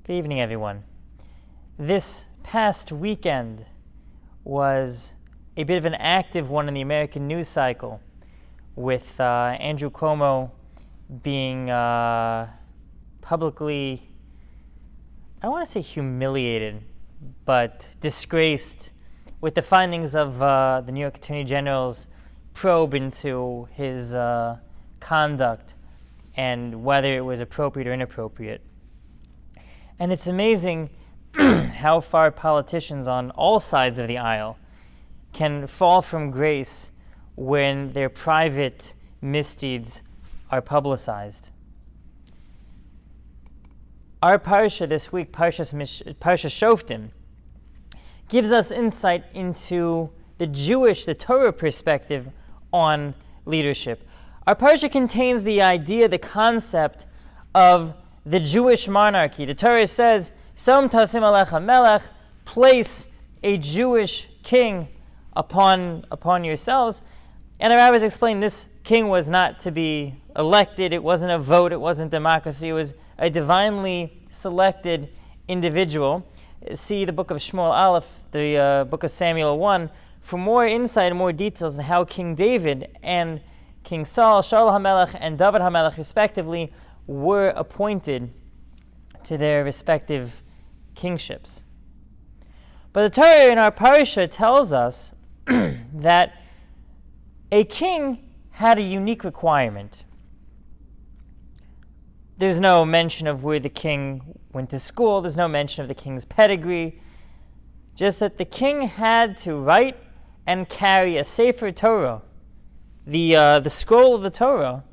Good evening, everyone. This past weekend was a bit of an active one in the American news cycle, with Andrew Cuomo being publicly, I don't want to say humiliated, but disgraced with the findings of the New York Attorney General's probe into his conduct and whether it was appropriate or inappropriate. And it's amazing how far politicians on all sides of the aisle can fall from grace when their private misdeeds are publicized. Our parsha this week, Parashat Shoftim, gives us insight into the Torah perspective on leadership. Our parsha contains the idea, the concept of the Jewish monarchy. The Torah says, "Som tasim alecha melech," place a Jewish king upon yourselves. And the rabbis explained this king was not to be elected. It wasn't a vote. It wasn't democracy. It was a divinely selected individual. See the book of Shmuel Aleph, the book of Samuel 1, for more insight and more details on how King David and King Saul, Shaul HaMelech, and David HaMelech, respectively, were appointed to their respective kingships. But the Torah in our parsha tells us that a king had a unique requirement. There's no mention of where the king went to school. There's no mention of the king's pedigree. Just that the king had to write and carry a Sefer Torah, the scroll of the Torah,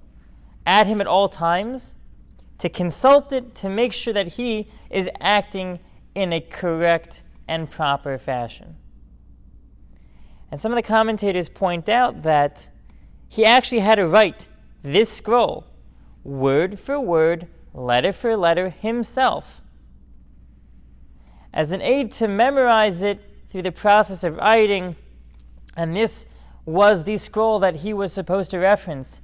at him at all times, to consult it, to make sure that he is acting in a correct and proper fashion. And some of the commentators point out that he actually had to write this scroll, word for word, letter for letter, himself, as an aid to memorize it through the process of writing. And this was the scroll that he was supposed to reference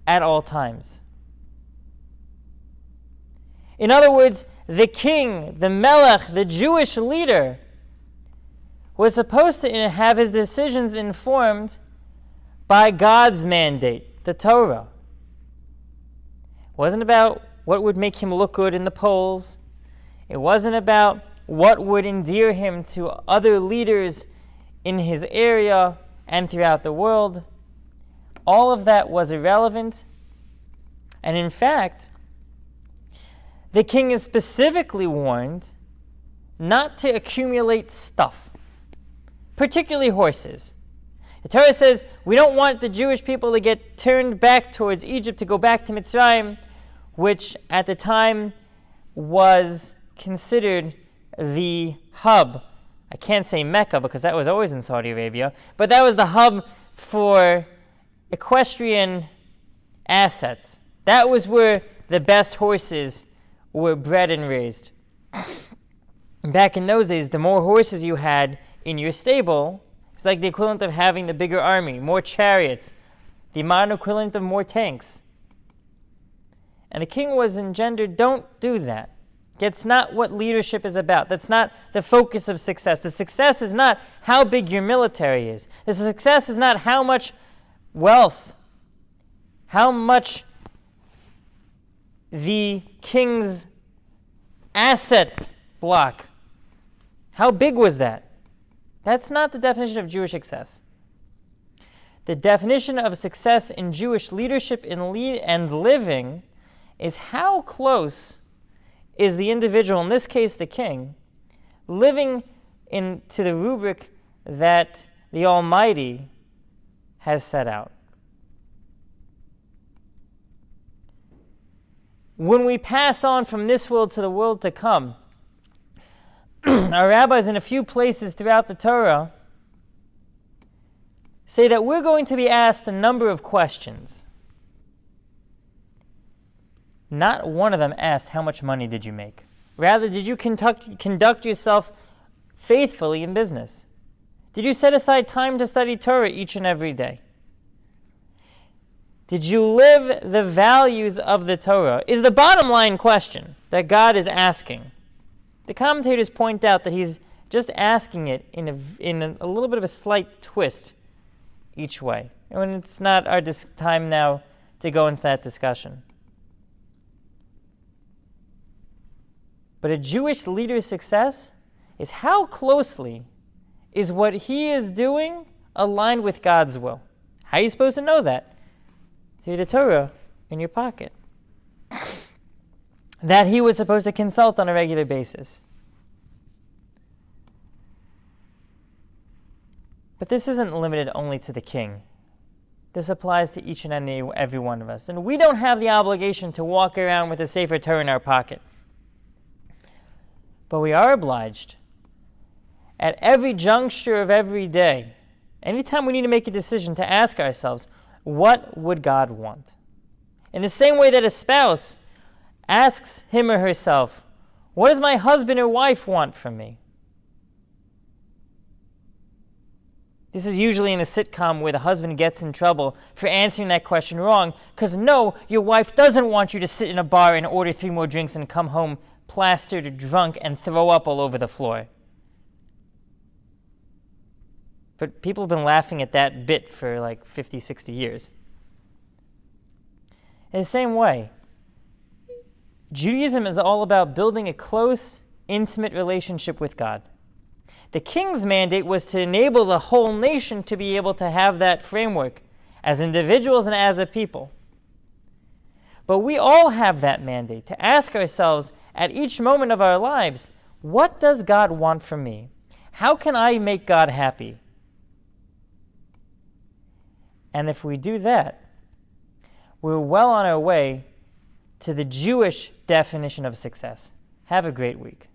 at all times. In other words, the king, the melech, the Jewish leader, was supposed to have his decisions informed by God's mandate, the Torah. It wasn't about what would make him look good in the polls. It wasn't about what would endear him to other leaders in his area and throughout the world. All of that was irrelevant. And in fact, the king is specifically warned not to accumulate stuff, particularly horses. The Torah says we don't want the Jewish people to get turned back towards Egypt, to go back to Mitzrayim, which at the time was considered the hub. I can't say Mecca because that was always in Saudi Arabia, but that was the hub for equestrian assets. That was where the best horses were bred and raised. Back in those days, the more horses you had in your stable, it was like the equivalent of having the bigger army, more chariots, the modern equivalent of more tanks. And the king was engendered, don't do that. That's not what leadership is about. That's not the focus of success. The success is not how big your military is. The success is not how much wealth, how much the king's asset block, how big was that? That's not the definition of Jewish success. The definition of success in Jewish leadership and living is how close is the individual, in this case the king, living into the rubric that the Almighty has set out. When we pass on from this world to the world to come, our rabbis in a few places throughout the Torah say that we're going to be asked a number of questions. Not one of them asked, how much money did you make? Rather, did you conduct yourself faithfully in business? Did you set aside time to study Torah each and every day? Did you live the values of the Torah? Is the bottom line question that God is asking. The commentators point out that he's just asking it in a little bit of a slight twist each way. And it's not our time now to go into that discussion. But a Jewish leader's success is how closely is what he is doing aligned with God's will. How are you supposed to know that? Through the Torah in your pocket. That he was supposed to consult on a regular basis. But this isn't limited only to the king. This applies to each and every one of us. And we don't have the obligation to walk around with a Sefer Torah in our pocket. But we are obliged, at every juncture of every day, anytime we need to make a decision, to ask ourselves, what would God want? In the same way that a spouse asks him or herself, what does my husband or wife want from me? This is usually in a sitcom where the husband gets in trouble for answering that question wrong, because no, your wife doesn't want you to sit in a bar and order 3 more drinks and come home plastered, drunk, and throw up all over the floor. But people have been laughing at that bit for like 50, 60 years. In the same way, Judaism is all about building a close, intimate relationship with God. The king's mandate was to enable the whole nation to be able to have that framework as individuals and as a people. But we all have that mandate to ask ourselves at each moment of our lives, what does God want from me? How can I make God happy? And if we do that, we're well on our way to the Jewish definition of success. Have a great week.